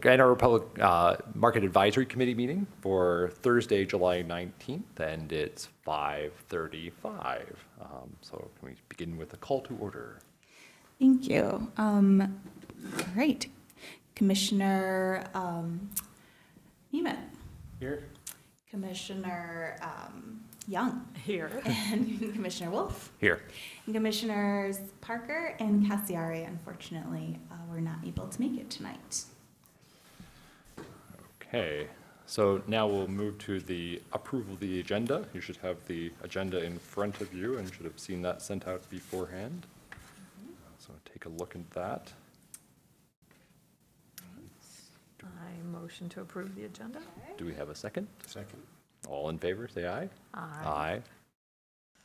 Public Market Advisory Committee meeting for Thursday, July 19th, and it's 5:35. So can we begin with a call to order? Thank you. All right. Commissioner Neiman. Here. Commissioner Young. Here. And Commissioner Wolf. Here. And Commissioners Parker and Cassiari, unfortunately, were not able to make it tonight. Okay, so now we'll move to the approval of the agenda. You should have the agenda in front of you and should have seen that sent out beforehand. So take a look at that. I motion to approve the agenda. Do we have a second? Second. All in favor, say aye. Aye.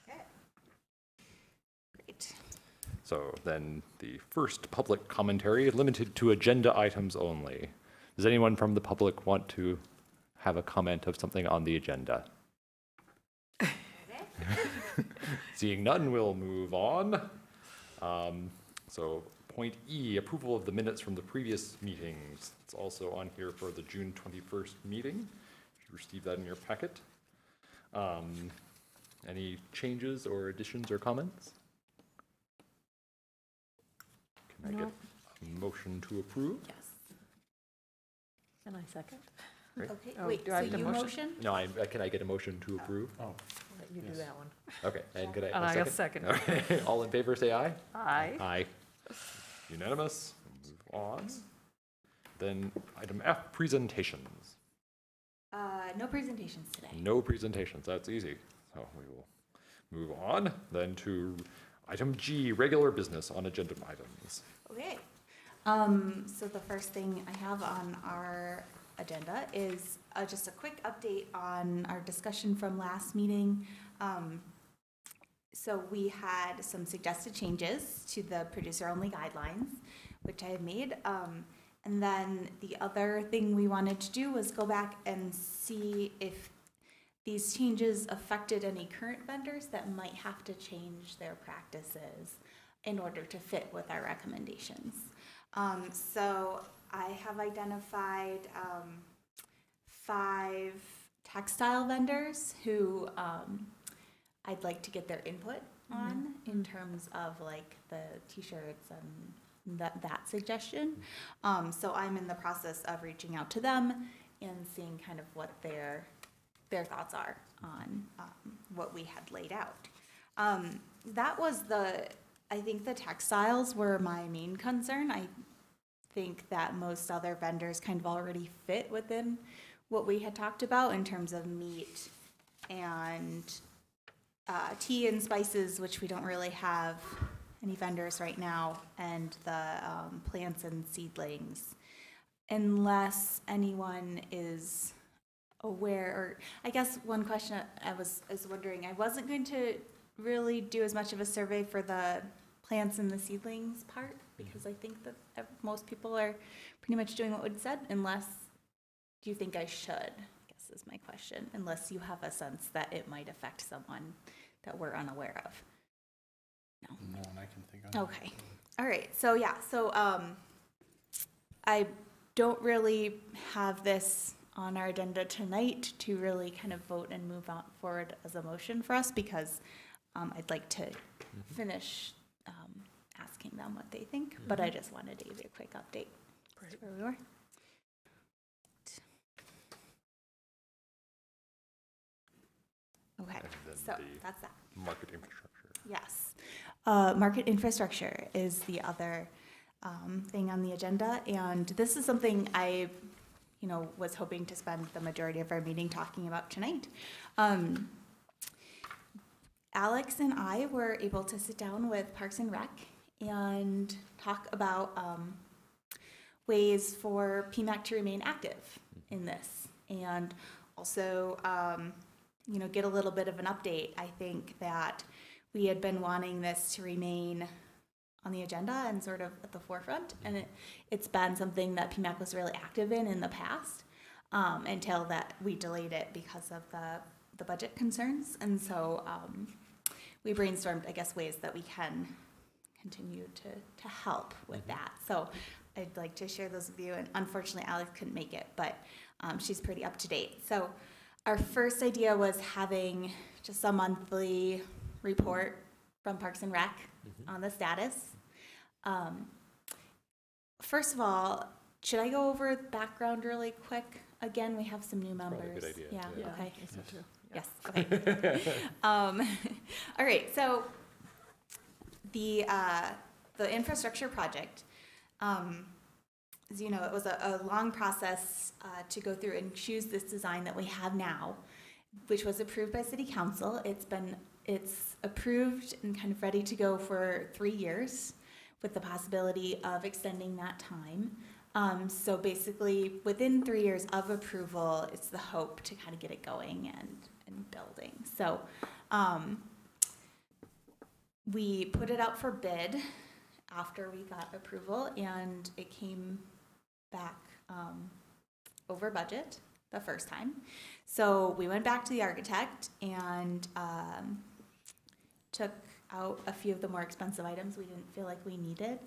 Okay. Great. So then the first public commentary, limited to agenda items only. Does anyone from the public want to have a comment of something on the agenda? Seeing none, we'll move on. So point E, approval of the minutes from the previous meetings. It's also on here for the June 21st meeting. You received that in your packet. Any changes or additions or comments? Can I get a motion to approve? Yes. Can I second? Great. Okay. Oh, Wait. do I So have to you motion? motion? No, can I get a motion to approve? Oh, Let you do Yes. that one. Okay, and could I And have I a got second? second. Okay, all in favor, say aye. Aye. Aye. Unanimous. Move on. Then item F, presentations. No presentations today. No presentations, that's easy. So we will move on then to item G, regular business on agenda items. Okay. So the first thing I have on our agenda is just a quick update on our discussion from last meeting. So we had some suggested changes to the producer-only guidelines, which I have made. And then the other thing we wanted to do was go back and see if these changes affected any current vendors that might have to change their practices in order to fit with our recommendations. So I have identified 5 textile vendors who I'd like to get their input on in terms of like the t-shirts and that suggestion. So I'm in the process of reaching out to them and seeing kind of what their thoughts are on what we had laid out. That was I think the textiles were my main concern. I think that most other vendors kind of already fit within what we had talked about in terms of meat and tea and spices, which we don't really have any vendors right now, and the plants and seedlings, unless anyone is aware. Or I guess one question I was wondering, I wasn't going to really do as much of a survey for the plants and the seedlings part, because I think that most people are pretty much doing what we said, unless, do you think I should, I guess is my question, unless you have a sense that it might affect someone that we're unaware of. no one I can think of. Okay. All right. So yeah. So I don't really have this on our agenda tonight to really kind of vote and move on forward as a motion for us, because I'd like to finish asking them what they think. But I just wanted to give you a quick update. That's where we were. Okay. And then So the that's that. market infrastructure. Yes. Market infrastructure is the other thing on the agenda, and this is something I, was hoping to spend the majority of our meeting talking about tonight. Alex and I were able to sit down with Parks and Rec and talk about ways for PMAC to remain active in this, and also, get a little bit of an update. I think that we had been wanting this to remain on the agenda and sort of at the forefront, and it's been something that PMAC was really active in the past, until that we delayed it because of the budget concerns. And so we brainstormed, I guess, ways that we can continue to help with that. So I'd like to share those with you. And unfortunately, Alex couldn't make it, but she's pretty up to date. So our first idea was having just a monthly report from Parks and Rec on the status. First of all, should I go over background really quick? Again, we have some new members. Probably a good idea, Yeah, yeah. okay. I think so too. Yeah. Yes, okay. All right, so the infrastructure project, as you know, it was a long process to go through and choose this design that we have now, which was approved by City Council. It's approved and kind of ready to go for 3 years with the possibility of extending that time. So basically, within 3 years of approval, it's the hope to kind of get it going and building. So we put it out for bid after we got approval, and it came back over budget the first time. So we went back to the architect and took out a few of the more expensive items we didn't feel like we needed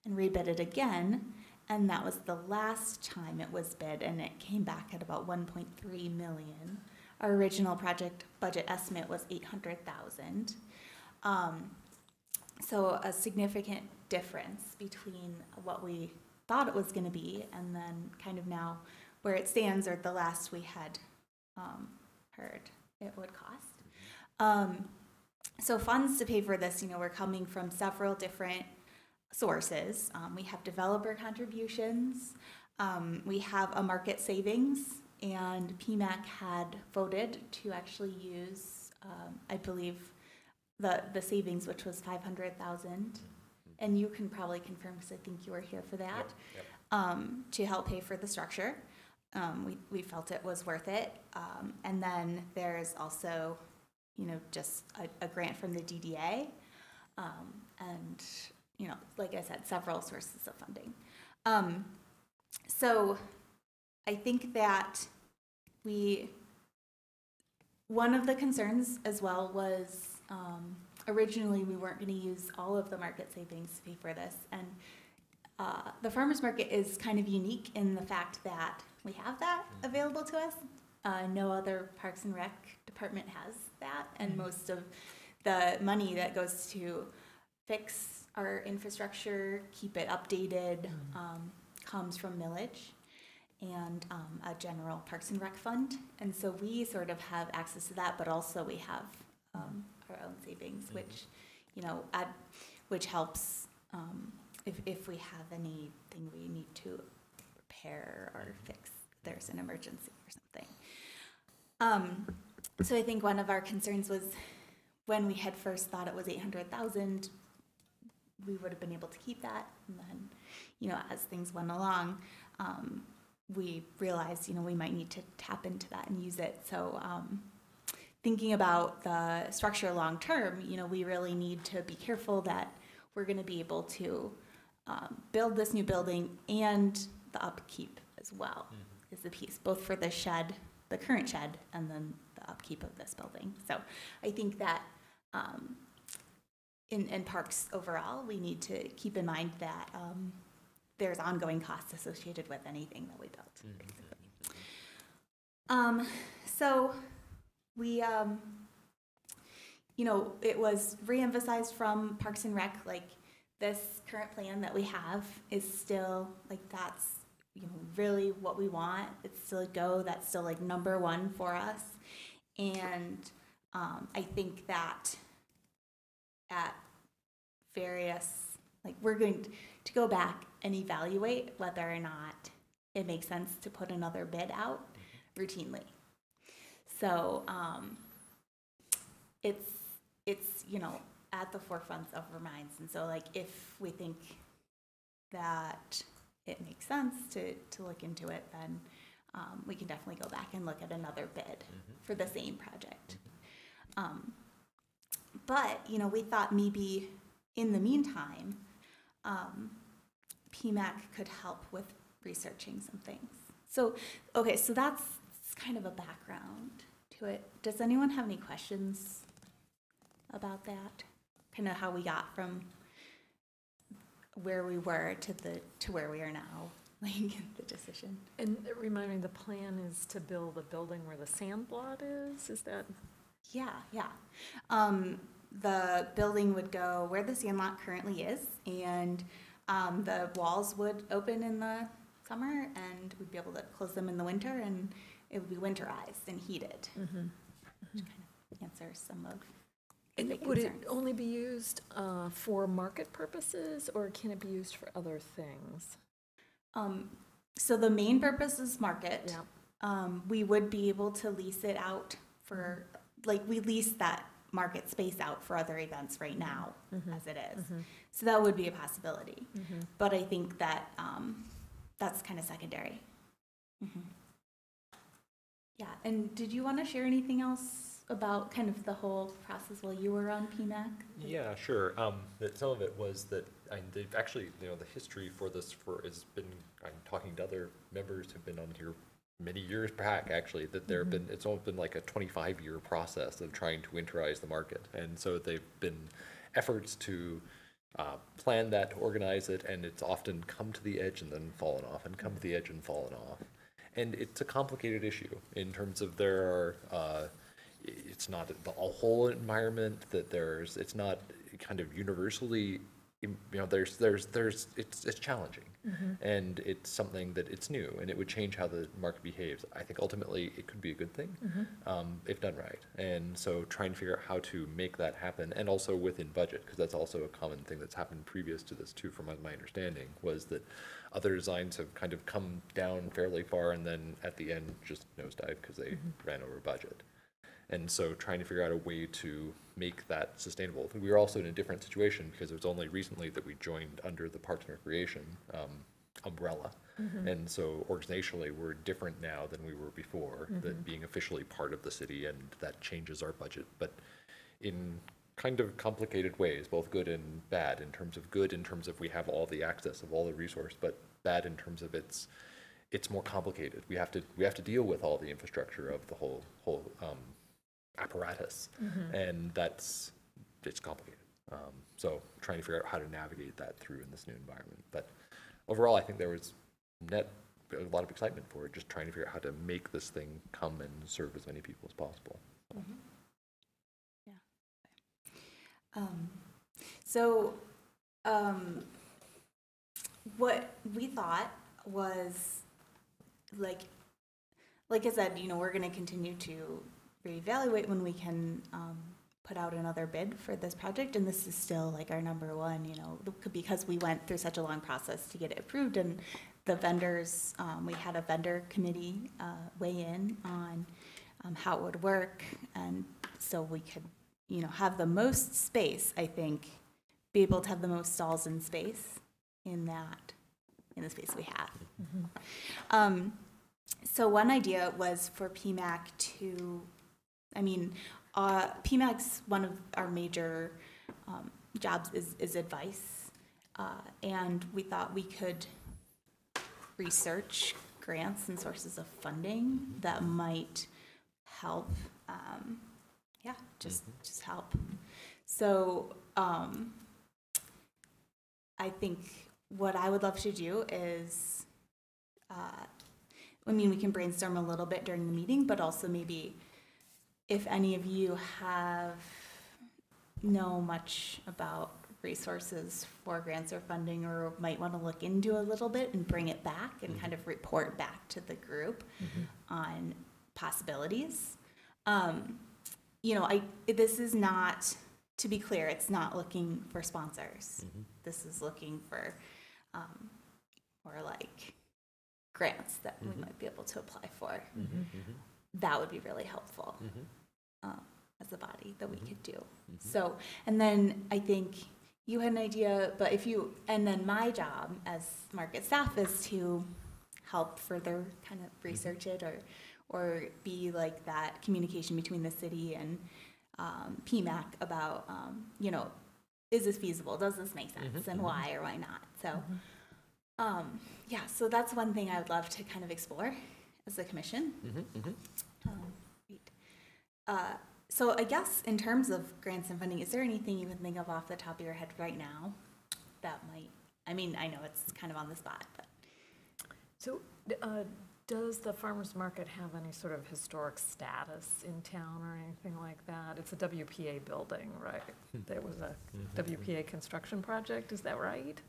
and rebid it again. And that was the last time it was bid, and it came back at about 1.3 million. Our original project budget estimate was 800,000. So a significant difference between what we thought it was going to be and then kind of now where it stands, or the last we had heard it would cost. So funds to pay for this, we're coming from several different sources. We have developer contributions, we have a market savings, and PMAC had voted to actually use, I believe, the savings, which was 500,000, and you can probably confirm because I think you were here for that. Yep. To help pay for the structure. We felt it was worth it, and then there's also, just a grant from the DDA, and like I said, several sources of funding. So I think that one of the concerns as well was originally we weren't going to use all of the market savings to pay for this. And the farmers market is kind of unique in the fact that we have that available to us. No other Parks and Rec department has that. And most of the money that goes to fix our infrastructure, keep it updated, comes from millage and a general Parks and Rec fund. And so we sort of have access to that, but also we have our own savings, which helps if we have anything we need to repair or fix, there's an emergency or something. So I think one of our concerns was when we had first thought it was 800,000, we would have been able to keep that. And then, as things went along, we realized, we might need to tap into that and use it. So thinking about the structure long term, we really need to be careful that we're going to be able to build this new building, and the upkeep as well is the piece, both for the shed, the current shed, and then the upkeep of this building. So I think that in parks overall, we need to keep in mind that there's ongoing costs associated with anything that we build, basically. So we, it was reemphasized from Parks and Rec, like this current plan that we have is still like, that's, really what we want. It's still a go. That's still like number one for us. And I think that at various, we're going to go back and evaluate whether or not it makes sense to put another bid out routinely. So it's at the forefront of our minds. And so if we think that it makes sense to look into it, then we can definitely go back and look at another bid for the same project. But, we thought maybe in the meantime, PMAC could help with researching some things. So, okay, so that's kind of a background to it. Does anyone have any questions about that? Kind of how we got from where we were to where we are now, like the decision. And remind me, the plan is to build a building where the sandlot is that? Yeah, yeah. The building would go where the sandlot currently is, and the walls would open in the summer, and we'd be able to close them in the winter, and it would be winterized and heated, which kind of answers some of the And big would it concerns. only be used for market purposes, or can it be used for other things? So the main purpose is market. Yeah. We would be able to lease it out for, like, we lease that market space out for other events right now, as it is. So that would be a possibility. But I think that that's kind of secondary. Yeah, and did you want to share anything else about kind of the whole process while you were on PMAC? Yeah, sure. That some of it was that, they've actually, the history for this has been, I'm talking to other members who've been on here many years back, actually, that there have been, it's all been like a 25-year process of trying to winterize the market. And so they've been efforts to plan that, to organize it, and it's often come to the edge and then fallen off, and come to the edge and fallen off. And it's a complicated issue in terms of there are, it's not a whole environment that it's not kind of universally, it's challenging. And it's something that it's new, and it would change how the market behaves. I think ultimately it could be a good thing, if done right. And so trying to figure out how to make that happen, and also within budget, because that's also a common thing that's happened previous to this too, from my understanding, was that other designs have kind of come down fairly far and then at the end just nosedive because they ran over budget. And so trying to figure out a way to make that sustainable. We were also in a different situation because it was only recently that we joined under the Parks and Recreation umbrella. And so organizationally, we're different now than we were before, that being officially part of the city, and that changes our budget. But in kind of complicated ways, both good and bad. In terms of good, in terms of we have all the access of all the resource, but bad in terms of it's more complicated. We have to deal with all the infrastructure of the whole apparatus, and it's complicated. So trying to figure out how to navigate that through in this new environment. But overall, I think there was a lot of excitement for it, just trying to figure out how to make this thing come and serve as many people as possible. What we thought was, like I said, we're going to continue to reevaluate when we can put out another bid for this project, and this is still like our number one, because we went through such a long process to get it approved, and the vendors, we had a vendor committee weigh in on how it would work, and so we could, have the most space, I think, be able to have the most stalls in space in the space we have. So one idea was for PMAC to, PMAC's one of our major jobs is advice, and we thought we could research grants and sources of funding that might help, just help. So I think what I would love to do is, we can brainstorm a little bit during the meeting, but also maybe if any of you know much about resources for grants or funding, or might want to look into a little bit and bring it back and kind of report back to the group on possibilities. This is not, to be clear, it's not looking for sponsors. This is looking for more like grants that we might be able to apply for. That would be really helpful as a body that we could do. So, and then I think you had an idea, but and then my job as market staff is to help further kind of research it, or be like that communication between the city and PMAC about, is this feasible? Does this make sense? And why or why not? So, so that's one thing I would love to kind of explore as a commission. So I guess in terms of grants and funding, is there anything you can think of off the top of your head right now that might I mean, I know it's kind of on the spot, but. So, does the farmer's market have any sort of historic status in town or anything like that? It's a WPA building, right? There was a WPA construction project, is that right?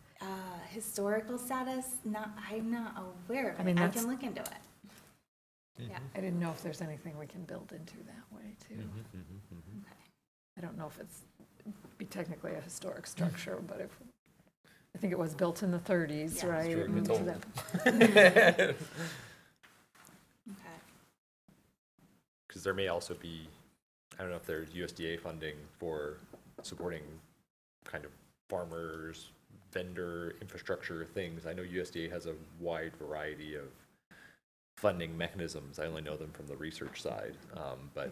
Historical status, I'm not aware of I it. mean, I that's- can look into it. Yeah, I didn't know if there's anything we can build into that way, too. okay. I don't know if it's, be technically a historic structure, but if, I think it was built in the 30s, Yeah. right? Sure, It moved it's to old. that- Okay. Because there may also be, I don't know if there's USDA funding for supporting kind of farmers, vendor infrastructure things. I know USDA has a wide variety of funding mechanisms. I only know them from the research side, but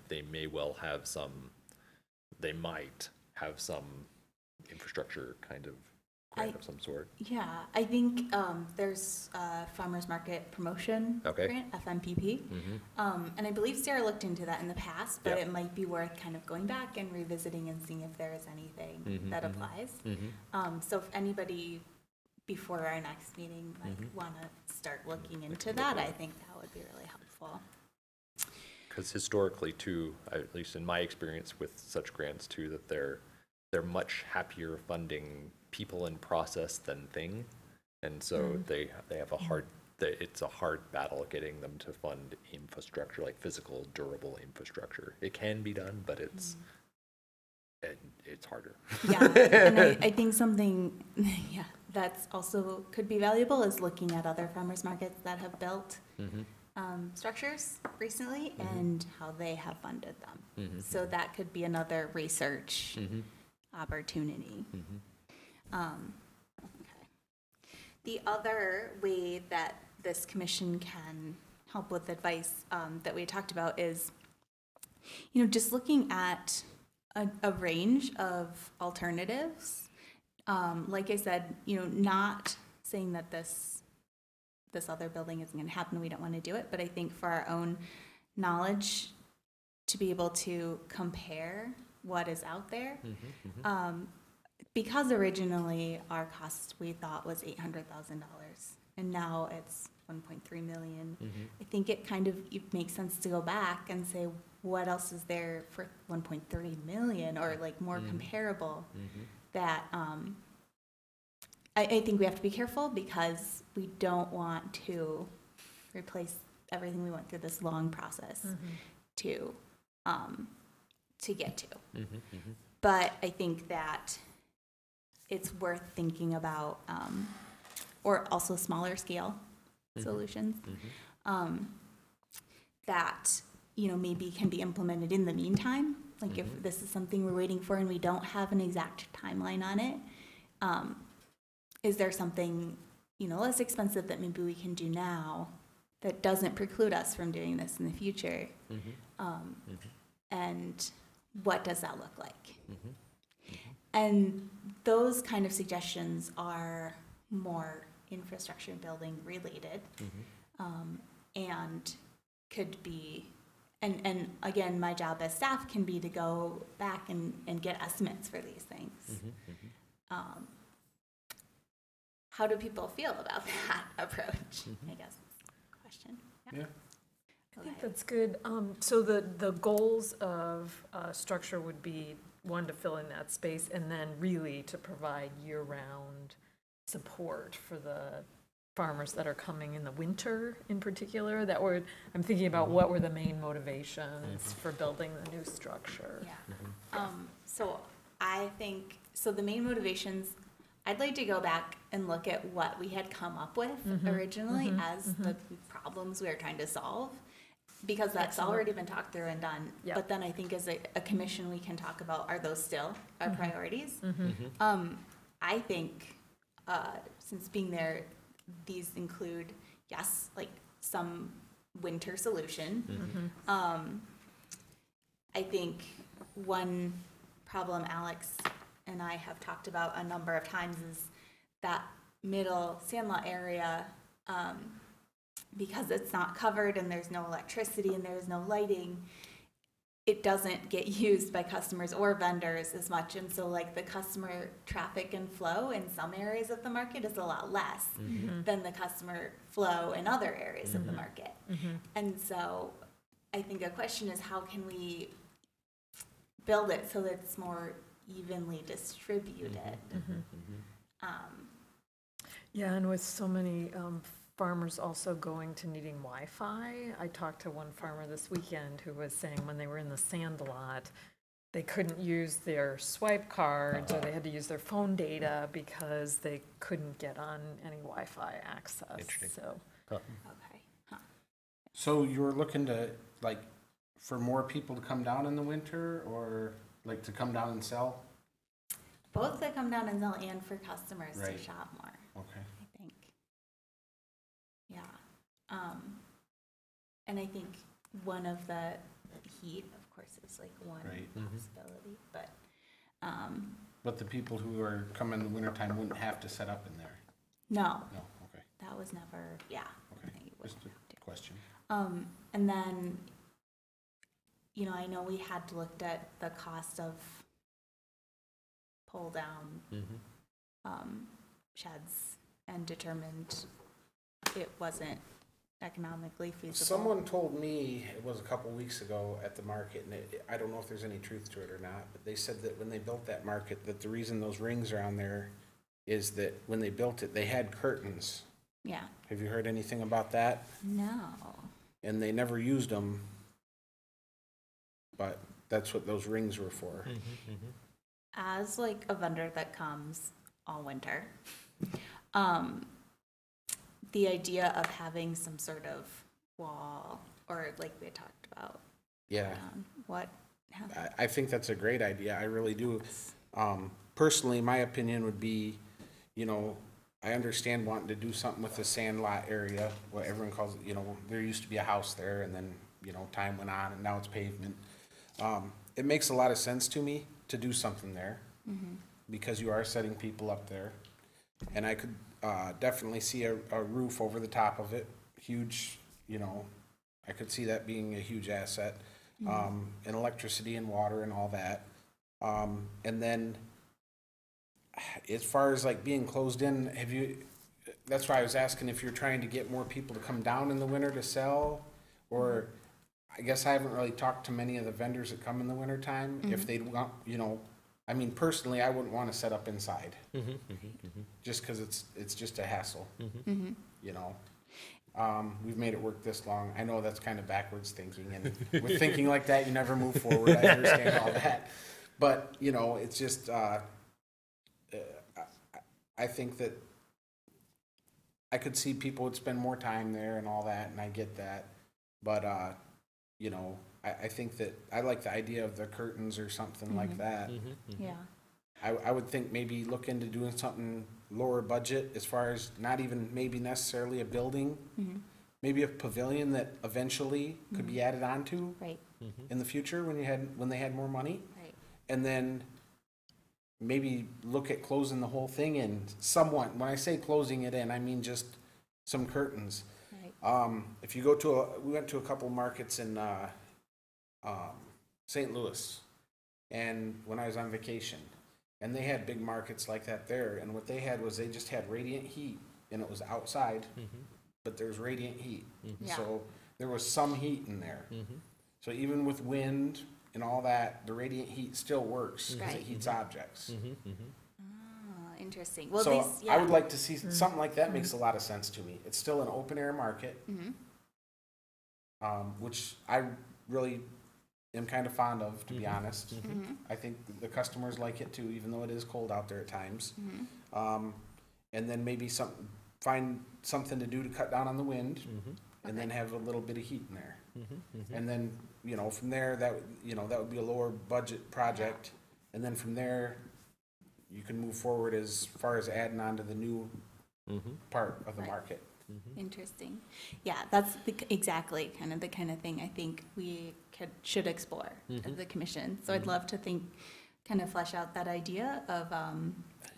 they may well have some, they might have some infrastructure kind of grant of some sort. Yeah, I think there's farmers market promotion Okay. grant, FMPP. And I believe Sarah looked into that in the past, but Yeah. it might be worth kind of going back and revisiting and seeing if there is anything that applies. So if anybody before our next meeting want to start looking into that, I think that would be really helpful. Because historically too, at least in my experience with such grants too, that they're much happier funding people and process than thing. And so they have a hard, it's a hard battle getting them to fund infrastructure, like physical, durable infrastructure. It can be done, but it's harder. Yeah, and I think something, yeah, that's also could be valuable is looking at other farmers markets that have built structures recently and how they have funded them. So that could be another research opportunity. Okay. The other way that this commission can help with advice that we talked about is, just looking at a range of alternatives. Like I said, not saying that this other building isn't going to happen, we don't want to do it, but I think for our own knowledge, to be able to compare what is out there, because originally our cost we thought was $800,000, and now it's 1.3 million. I think it makes sense to go back and say, what else is there for 1.3 million, or like more comparable that I think we have to be careful, because we don't want to replace everything we went through this long process to get to. But I think that it's worth thinking about, or also smaller scale solutions that maybe can be implemented in the meantime. Like if this is something we're waiting for and we don't have an exact timeline on it, is there something less expensive that maybe we can do now that doesn't preclude us from doing this in the future? And what does that look like? And those kind of suggestions are more infrastructure building related, and could be, and again, my job as staff can be to go back and get estimates for these things. How do people feel about that approach? I guess is the question. Yeah. I think that's good. So the goals of structure would be, one, to fill in that space, and then really to provide year-round support for the farmers that are coming in the winter in particular. I'm thinking about what were the main motivations for building the new structure. Yeah. So I think, the main motivations, I'd like to go back and look at what we had come up with originally as the problems we were trying to solve, because that's already been talked through and done. Yep. But then I think as a commission, we can talk about, are those still our priorities? I think, since being there, these include, yes, like some winter solution. I think one problem Alex and I have talked about a number of times is that middle Sandlot area, because it's not covered and there's no electricity and there's no lighting, it doesn't get used by customers or vendors as much. And so like the customer traffic and flow in some areas of the market is a lot less than the customer flow in other areas of the market. And so I think a question is, how can we build it so that it's more evenly distributed? Yeah, and with so many farmers also going to needing Wi-Fi. I talked to one farmer this weekend who was saying when they were in the sand lot, they couldn't use their swipe cards or they had to use their phone data because they couldn't get on any Wi-Fi access. Interesting. So, Okay. Huh. So you were looking to, like, for more people to come down in the winter, or like to come down and sell? Both that come down and sell and for customers Right. to shop more, Okay. I think. Yeah. And I think one of the heat, of course, is like one Right. possibility, but, But the people who are coming in the wintertime wouldn't have to set up in there? no, No, okay, that was never, yeah. okay. you Just wouldn't a have to. question. And then, you know, I know we had looked at the cost of pull down sheds and determined it wasn't economically feasible. Someone told me, it was a couple weeks ago at the market, and I don't know if there's any truth to it or not, but they said that when they built that market, that the reason those rings are on there is that when they built it, they had curtains. Yeah, Have you heard anything about that? no, And they never used them, but that's what those rings were for. as like a vendor that comes all winter, the idea of having some sort of wall, or like we had talked about, Yeah, what, I think that's a great idea, I really do. Personally, my opinion would be, you know, I understand wanting to do something with the sand lot area, what everyone calls it, you know, there used to be a house there, and then, you know, time went on, and now it's pavement. It makes a lot of sense to me to do something there, because you are setting people up there. And I could definitely see a roof over the top of it, huge, you know, I could see that being a huge asset. And electricity and water and all that. And then, as far as like being closed in, that's why I was asking if you're trying to get more people to come down in the winter to sell, or I guess I haven't really talked to many of the vendors that come in the wintertime, if they'd want, you know, I mean, personally, I wouldn't want to set up inside, just because it's just a hassle, you know. We've made it work this long. I know that's kind of backwards thinking, and with thinking like that, you never move forward. I understand all that, but you know, it's just I think that I could see people would spend more time there and all that, and I get that, but you know, I think that I like the idea of the curtains or something like that. yeah, I would think maybe look into doing something lower budget as far as not even maybe necessarily a building, maybe a pavilion that eventually could be added onto right, in the future when they had more money, right, and then maybe look at closing the whole thing in somewhat. When I say closing it in, I mean just some curtains. right, If you go we went to a couple markets in St. Louis, and when I was on vacation, and they had big markets like that there, and what they had was they just had radiant heat, and it was outside, but there's radiant heat. Yeah. So there was some heat in there. So even with wind and all that, the radiant heat still works because it Right. heats objects. oh, interesting, well, So these, yeah. I would like to see something like that. Makes a lot of sense to me. It's still an open air market, which I really am kind of fond of, to be honest. I think the customers like it too, even though it is cold out there at times. And then maybe find something to do to cut down on the wind, and then have a little bit of heat in there. And then, you know, from there, that would be a lower budget project. And then from there, you can move forward as far as adding on to the new part of the Right. market. Interesting. Yeah, that's exactly the kind of thing I think we should explore as the commission. So I'd love to kind of flesh out that idea of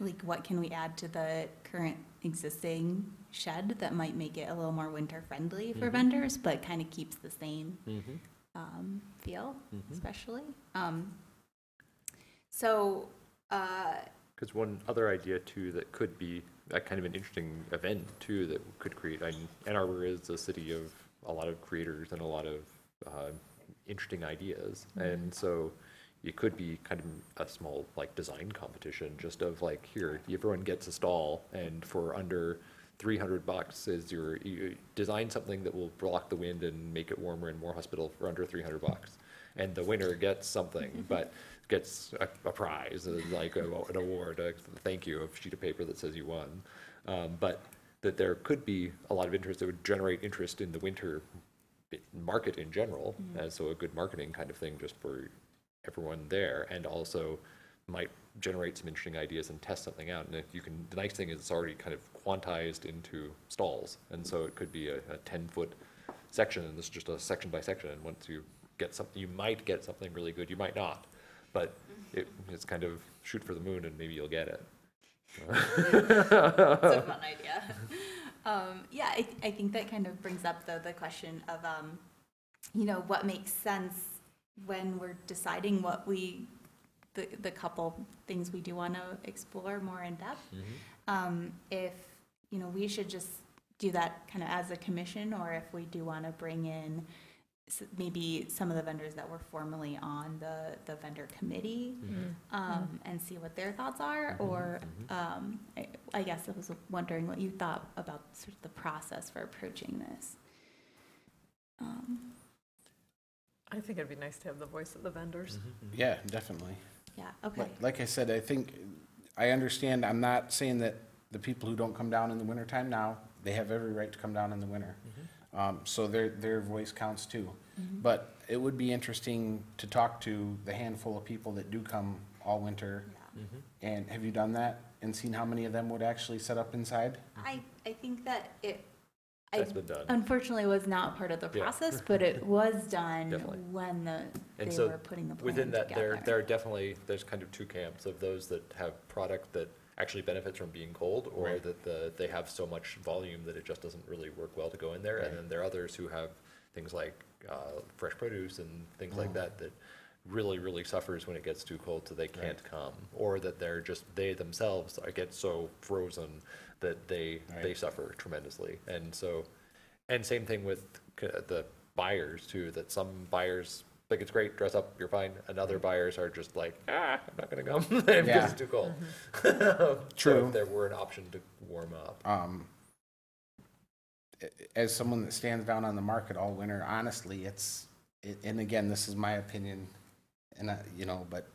like what can we add to the current existing shed that might make it a little more winter friendly for vendors, but kind of keeps the same feel, Mhm. especially. So, Because one other idea too that could be a kind of an interesting event too that could create, I mean, Ann Arbor is a city of a lot of creators and a lot of interesting ideas. And so it could be kind of a small like design competition just of like, here, everyone gets a stall and for under $300 is you design something that will block the wind and make it warmer and more hospitable for under $300. And the winner gets something, but gets a prize, like an award, a thank you, a sheet of paper that says you won. But that there could be a lot of interest that would generate interest in the winter market in general, as so a good marketing kind of thing just for everyone there, and also might generate some interesting ideas and test something out. And if you can, the nice thing is it's already kind of quantized into stalls, and so it could be a 10-foot section, and this is just a section by section. And once you get something, you might get something really good, you might not, but it's kind of shoot for the moon, and maybe you'll get it. it's a fun idea. Yeah, I think that kind of brings up the question of, what makes sense when we're deciding what the couple things we do want to explore more in depth. If, we should just do that kind of as a commission, or if we do want to bring in maybe some of the vendors that were formerly on the vendor committee, and see what their thoughts are, or I guess I was wondering what you thought about sort of the process for approaching this. I think it'd be nice to have the voice of the vendors. Yeah, definitely. Yeah, okay. Like I said, I think, I understand, I'm not saying that the people who don't come down in the wintertime now, they have every right to come down in the winter. So their voice counts too. But it would be interesting to talk to the handful of people that do come all winter. And have you done that and seen how many of them would actually set up inside? I think that That's been done. unfortunately was not part of the Yeah. process, but it was done Definitely. when And they so were putting the plan Within that, together. there are definitely, there's kind of two camps of those that have product that actually benefits from being cold, or Right. that they have so much volume that it just doesn't really work well to go in there. And then there are others who have things like fresh produce and things like that really, really suffers when it gets too cold, so they can't come. Or that they themselves get so frozen that they suffer tremendously. And so, and same thing with the buyers too, that some buyers think it's great, dress up, you're fine, and other buyers are just like, I'm not gonna come because Yeah. it's too cold. So True. if there were an option to warm up. As someone that stands down on the market all winter, honestly, and again, this is my opinion, and but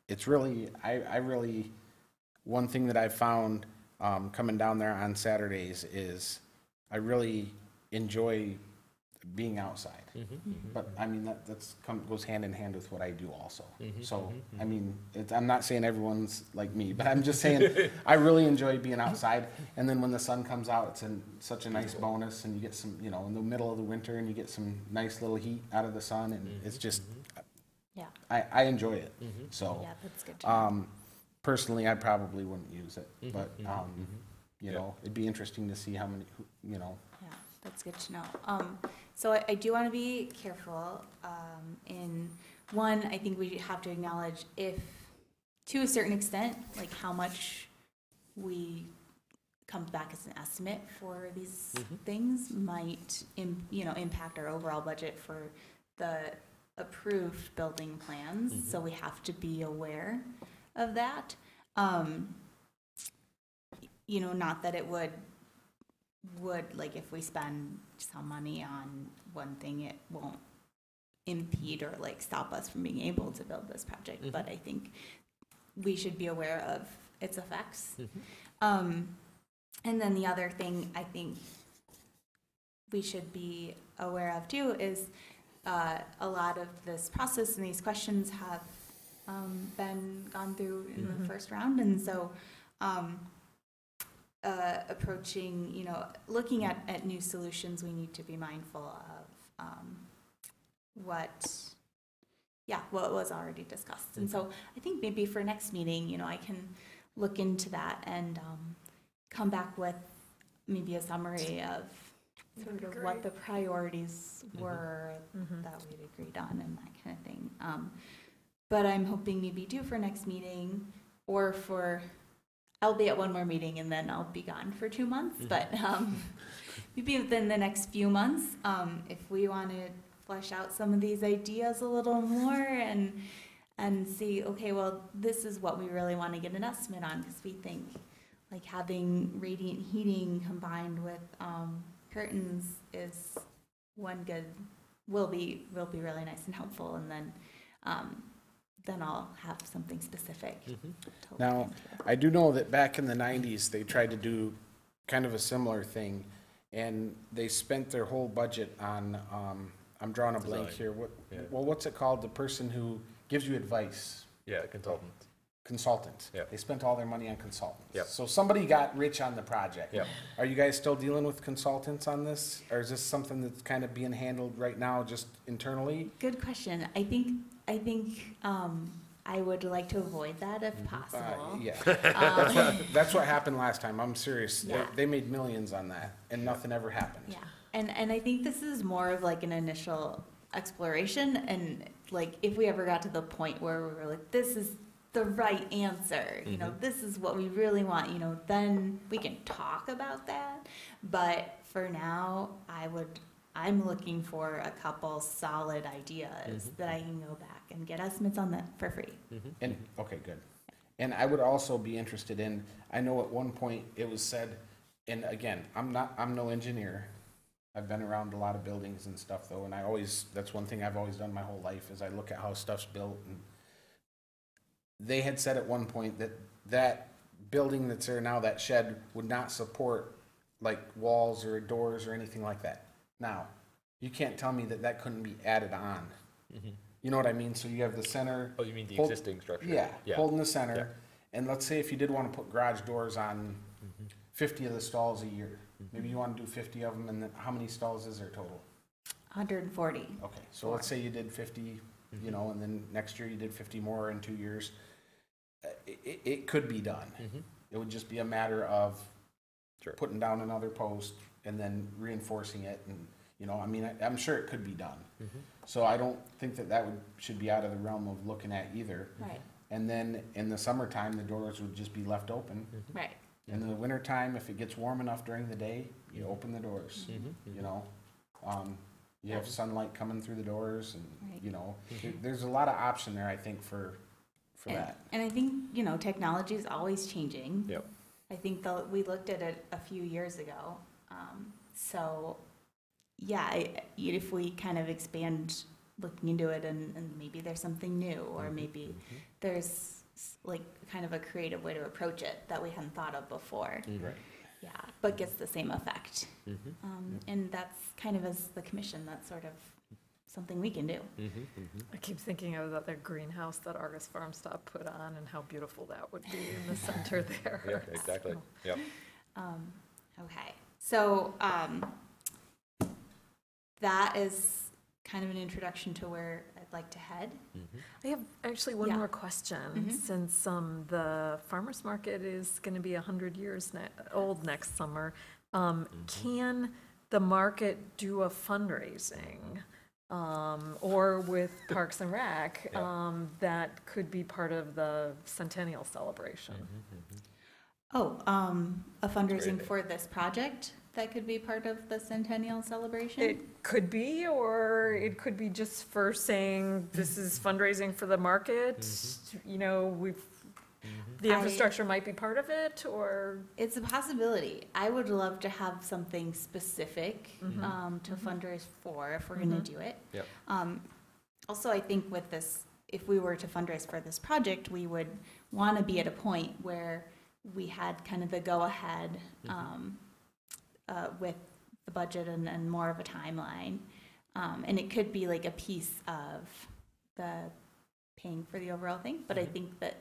it's really, I really, one thing that I've found coming down there on Saturdays is I really enjoy being outside. But I mean, goes hand in hand with what I do also. So, I mean, I'm not saying everyone's like me, but I'm just saying I really enjoy being outside. And then when the sun comes out, it's such a nice bonus, and you get some, in the middle of the winter, and you get some nice little heat out of the sun, and it's just, Yeah, I enjoy it. So, yeah, that's good to know. personally, I probably wouldn't use it, but, it'd be interesting to see how many, Yeah, that's good to know. So I do want to be careful. In one, I think we have to acknowledge if, to a certain extent, like how much we comes back as an estimate for these things might, impact our overall budget for the approved building plans. So we have to be aware of that. Not that it would like if we spend some money on one thing, it won't impede or like stop us from being able to build this project. But I think we should be aware of its effects. And then the other thing I think we should be aware of too is a lot of this process and these questions have been gone through in the first round, and so approaching, looking at new solutions, we need to be mindful of what was already discussed. And so I think maybe for next meeting, I can look into that and come back with maybe a summary of sort That'd be of what the great. priorities were Mhm. that we'd agreed on and that kind of thing. But I'm hoping maybe due for next meeting or I'll be at one more meeting and then I'll be gone for 2 months, but maybe within the next few months, if we want to flesh out some of these ideas a little more and see, okay, well, this is what we really want to get an estimate on, because we think like having radiant heating combined with curtains is will be really nice and helpful, and then I'll have something specific. to look Now, into. I do know that back in the 90s, they tried to do kind of a similar thing, and they spent their whole budget on, I'm drawing a blank Design. here, Yeah. what's it called, the person who gives you advice? Yeah, consultant. Consultants. Yeah. They spent all their money on consultants. Yep. So somebody got rich on the project. Yep. Are you guys still dealing with consultants on this, or is this something that's kind of being handled right now just internally? Good question. I think I would like to avoid that if possible. Yeah. That's what happened last time. I'm serious. Yeah. They made millions on that, and nothing ever happened. Yeah, and I think this is more of like an initial exploration, and like if we ever got to the point where we were like, this is the right answer, you know, this is what we really want, you know, then we can talk about that. But for now, I'm looking for a couple solid ideas that I can go back and get estimates on that for free. And, okay, good. And I would also be interested in, I know at one point it was said, and again, I'm no engineer. I've been around a lot of buildings and stuff though, and that's one thing I've always done my whole life is I look at how stuff's built, and they had said at one point that building that's there now, that shed, would not support like walls or doors or anything like that. Now, you can't tell me that couldn't be added on. You know what I mean? So you have the center. Oh, you mean the Hold- existing structure? Yeah, holding the Yeah. center. And let's say if you did want to put garage doors on 50 of the stalls a year, maybe you want to do 50 of them, and then how many stalls is there total? 140. Okay, so let's say you did 50, you know, and then next year you did 50 more in 2 years. It could be done. It would just be a matter of Sure. putting down another post and then reinforcing it, and, you know, I mean, I'm sure it could be done. So I don't think that should be out of the realm of looking at either. Right, And then in the summertime, the doors would just be left open. right. In the wintertime, if it gets warm enough during the day, you open the doors, you know? You have sunlight coming through the doors, and, Right. you know, there's a lot of option there, I think, for that. And I think, you know, technology is always changing. Yep. I think we looked at it a few years ago. So, yeah, if we kind of expand looking into it and maybe there's something new, or maybe there's like kind of a creative way to approach it that we hadn't thought of before. Right. Yeah, but gets the same effect. And that's kind of as the commission, that's sort of something we can do. I keep thinking of that greenhouse that Argus Farm Stop put on and how beautiful that would be in the center there. Yeah, exactly. So, Yep. Okay, so that is kind of an introduction to where I'd like to head. I have actually one Yeah. more question. Mhm. Since the farmer's market is going to be 100 years old next summer, can the market do a fundraising? Or with Parks and Rec, that could be part of the centennial celebration? Oh, a fundraising idea. for this project that could be part of the centennial celebration? It could be, or it could be just for saying, this is fundraising for the market, you know, the I- infrastructure might be part of it, or, It's a possibility. I would love to have something specific to fundraise for if we're gonna do it. Yep. Also, I think with this, if we were to fundraise for this project, we would wanna be at a point where we had kind of the go-ahead with the budget and more of a timeline. And it could be like a piece of the paying for the overall thing, but I think that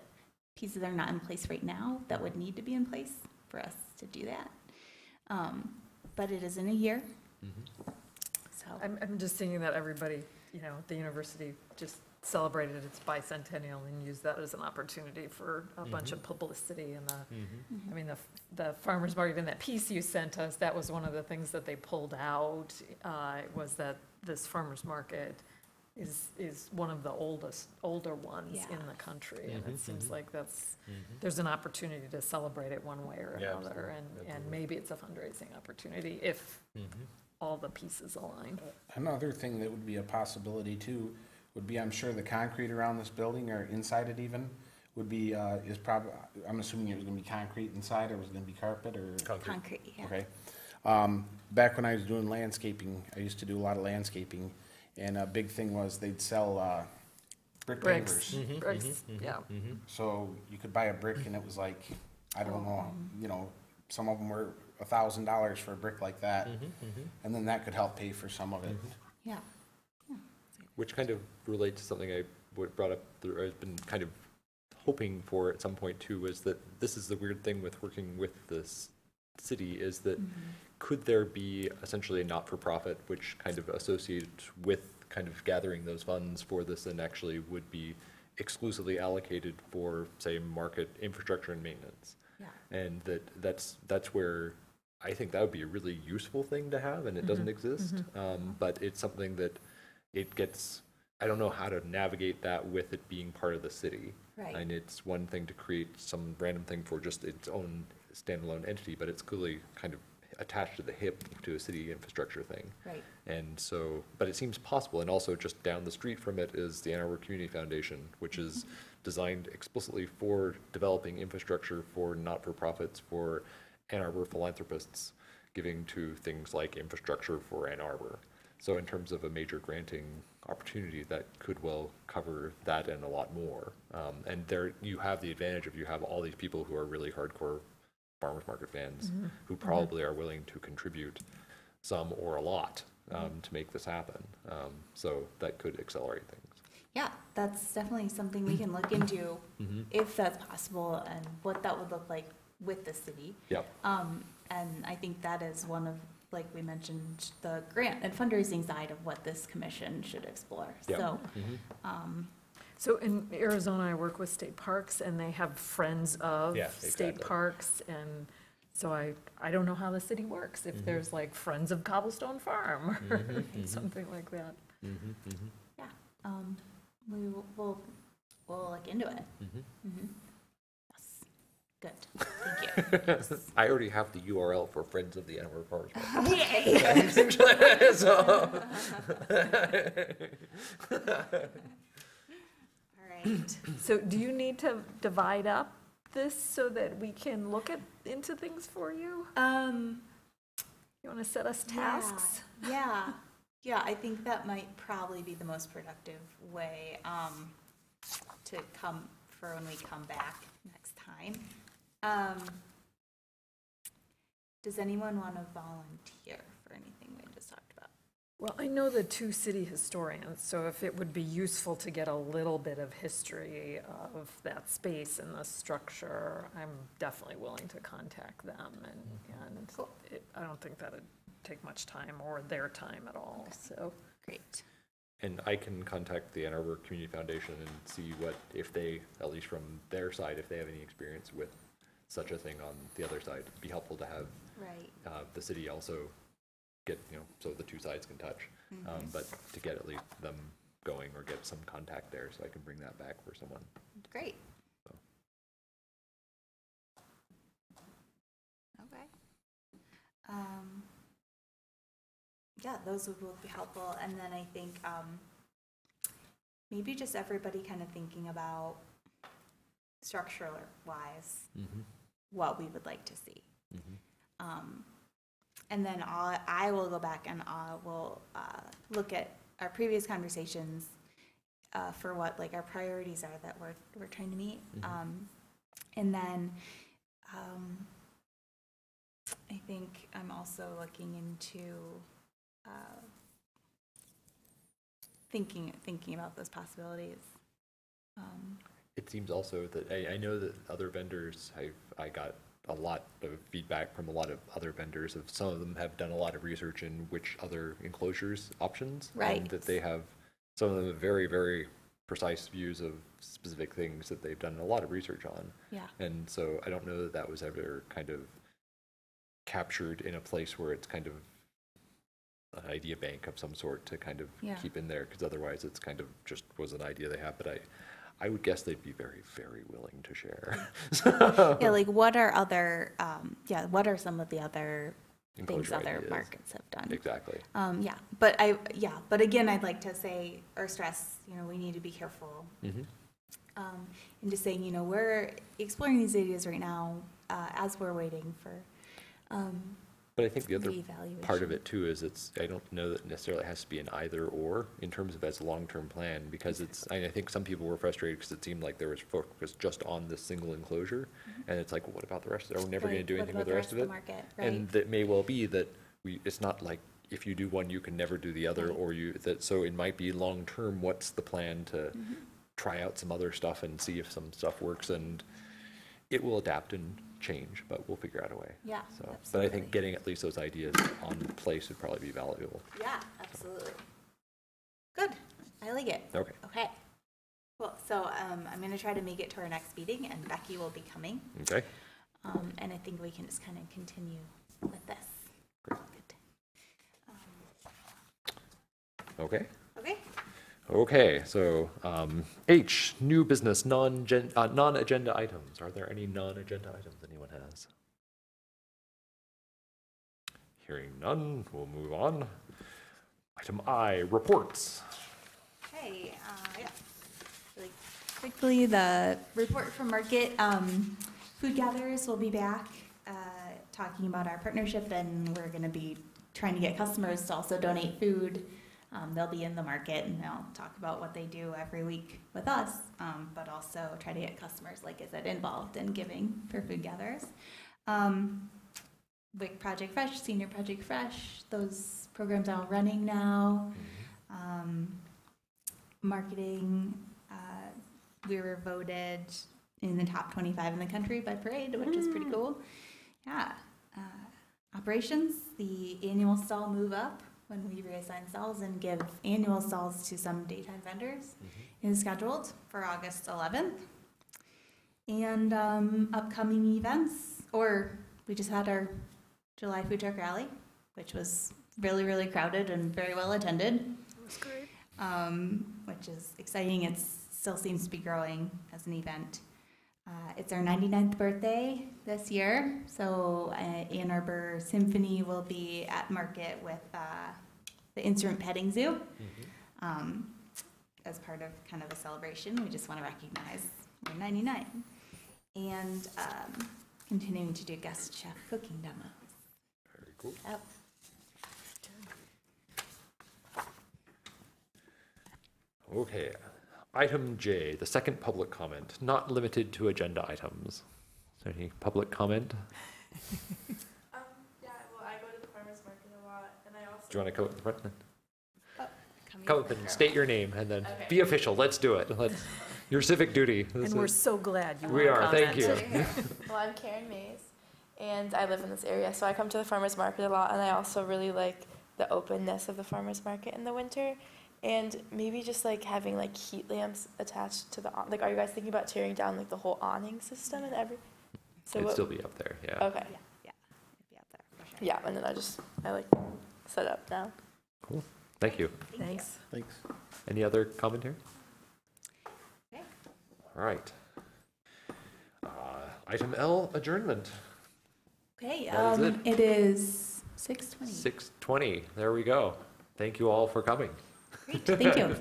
pieces are not in place right now that would need to be in place for us to do that. But it is in a year. So, I'm just thinking that everybody, you know, at the university just celebrated its bicentennial and used that as an opportunity for a bunch of publicity. And I mean, the farmer's market in that piece you sent us, that was one of the things that they pulled out, was that this farmer's market is one of the older ones Yeah. in the country. And it seems like there's an opportunity to celebrate it one way or Yeah, another. absolutely. And maybe it's a fundraising opportunity if all the pieces align. Another thing that would be a possibility too, would be, I'm sure the concrete around this building or inside it even, would be, is probably, I'm assuming it was gonna be concrete inside, or was it gonna be carpet, or? Concrete, yeah. Okay. Back when I was doing landscaping, I used to do a lot of landscaping, and a big thing was they'd sell, brick Bricks, pavers. bricks, yeah. So you could buy a brick and it was like, I don't know, you know, some of them were $1,000 for a brick like that. And then that could help pay for some of it. Yeah. Which kind of relates to something I brought up, I've been kind of hoping for at some point too, is that this is the weird thing with working with this city, is that could there be essentially a not-for-profit which kind of associates with kind of gathering those funds for this and actually would be exclusively allocated for, say, market infrastructure and maintenance? Yeah. And that's where I think that would be a really useful thing to have, and it doesn't exist. But it's something that it gets, I don't know how to navigate that with it being part of the city. Right. And it's one thing to create some random thing for just its own standalone entity, but it's clearly kind of attached to the hip to a city infrastructure thing. Right. And so, but it seems possible, and also just down the street from it is the Ann Arbor Community Foundation, which is designed explicitly for developing infrastructure for not-for-profits, for Ann Arbor philanthropists, giving to things like infrastructure for Ann Arbor. So in terms of a major granting opportunity, that could well cover that and a lot more. And there, you have the advantage of, you have all these people who are really hardcore farmers market fans who probably are willing to contribute some or a lot to make this happen. So that could accelerate things. Yeah, that's definitely something we can look into if that's possible and what that would look like with the city. Yep. And I think that is one of, like we mentioned, the grant and fundraising side of what this commission should explore. Yep. So, So in Arizona, I work with state parks, and they have friends of Yeah, state exactly. parks, and so I don't know how the city works, if there's like Friends of Cobblestone Farm or something like that. yeah, we'll look into it. Yes, good, thank you. I already have the URL for Friends of the Ann Arbor Farmers Market. Yay! So, All right. So do you need to divide up this so that we can look into things for you? You want to set us tasks? Yeah, I think that might probably be the most productive way to come for when we come back next time. Does anyone want to volunteer for anything we just talked about? Well, I know the two city historians, so if it would be useful to get a little bit of history of that space and the structure, I'm definitely willing to contact them. And Cool. I don't think that'd take much time or their time at all, so. Great. and I can contact the Ann Arbor Community Foundation and see what, if they, at least from their side, if they have any experience with such a thing on the other side. It'd be helpful to have Right. the city also get, so the two sides can touch. But to get at least them going or get some contact there, so I can bring that back for someone. Great. So. Okay. Yeah, those would be helpful. And then I think maybe just everybody kind of thinking about structure-wise what we would like to see. And then I will go back and we'll look at our previous conversations for what like our priorities are that we're trying to meet. And then I think I'm also looking into thinking about those possibilities. It seems also that, I know that other vendors, I got a lot of feedback from a lot of other vendors, of some of them have done a lot of research in which other enclosures options. Right. And that they have, some of them have very, very precise views of specific things that they've done a lot of research on. Yeah. And so I don't know that that was ever kind of captured in a place where it's kind of an idea bank of some sort to kind of Yeah. keep in there, because otherwise it's kind of just was an idea they have, but I would guess they'd be very, very willing to share. Yeah, like what are other, what are some of the other things Enclosure other ideas. markets have done? Exactly. But again, I'd like to say, or stress, we need to be careful. Mhm. And just saying, we're exploring these ideas right now, as we're waiting for, But I think the other the evaluation. part of it too is I don't know that necessarily it has to be an either or in terms of as a long-term plan, because I think some people were frustrated because it seemed like there was focus just on this single enclosure. And it's like, well, what about the rest of it? Are we never going to Right, do what anything about with the rest of it? market, And right? that may well be that it's not like if you do one, you can never do the other, Right. so it might be long-term, what's the plan to try out some other stuff and see if some stuff works, and it will adapt and change, but we'll figure out a way. Yeah, So, but I absolutely. think getting at least those ideas on place would probably be valuable. Yeah, absolutely. Good, I like it. Okay. Okay. Cool, so, I'm gonna try to make it to our next meeting, and Becky will be coming. Okay. And I think we can just kind of continue with this. Great. Good. Okay. Okay, Okay, so, H, new business, non-agenda items. Are there any non-agenda items anyone has? Hearing none, we'll move on. Item I, reports. okay, yeah. Really quickly, the report from Market, Food Gatherers will be back, talking about our partnership, and we're gonna be trying to get customers to also donate food. They'll be in the market and they'll talk about what they do every week with us, but also try to get customers, like I said, involved in giving for Food Gatherers. WIC Project Fresh, Senior Project Fresh, those programs are all running now. Marketing, we were voted in the top 25 in the country by Parade, which is pretty cool. Yeah. Operations, the annual stall move up when we reassign stalls and give annual stalls to some daytime vendors is scheduled for August 11th. And upcoming events, or we just had our July Food Truck Rally, which was really, really crowded and very well attended. That's great. Which is exciting. It still seems to be growing as an event. It's our 99th birthday this year, so Ann Arbor Symphony will be at Market with the Instrument Petting Zoo. As part of kind of a celebration. We just want to recognize we're 99. And continuing to do guest chef cooking demos. Very cool. Yep. Okay. Item J, the second public comment, not limited to agenda items. Is there any public comment? Yeah, well, I go to the farmer's market a lot, and I also. Do you want to come up in front? Coming Come up up and with state your name and then Okay. be official. Let's do it. Your civic duty. This And we're is- so glad you We want to are, thank comment. you. Well, I'm Karen Mays, and I live in this area, so I come to the farmer's market a lot, and I also really like the openness of the farmer's market in the winter, and maybe just like having like heat lamps attached to the like. Are you guys thinking about tearing down like the whole awning system and every? So It'd what? still be up there, yeah. Okay. Yeah, it'd be out there for sure. Yeah, and then I like set up now. Cool. Thank you. Thank you. Thanks. Thanks. Any other commentary? Okay. All right. Item L, adjournment. Okay, That is it is 6:20. 6:20. There we go. Thank you all for coming. Great, thank you.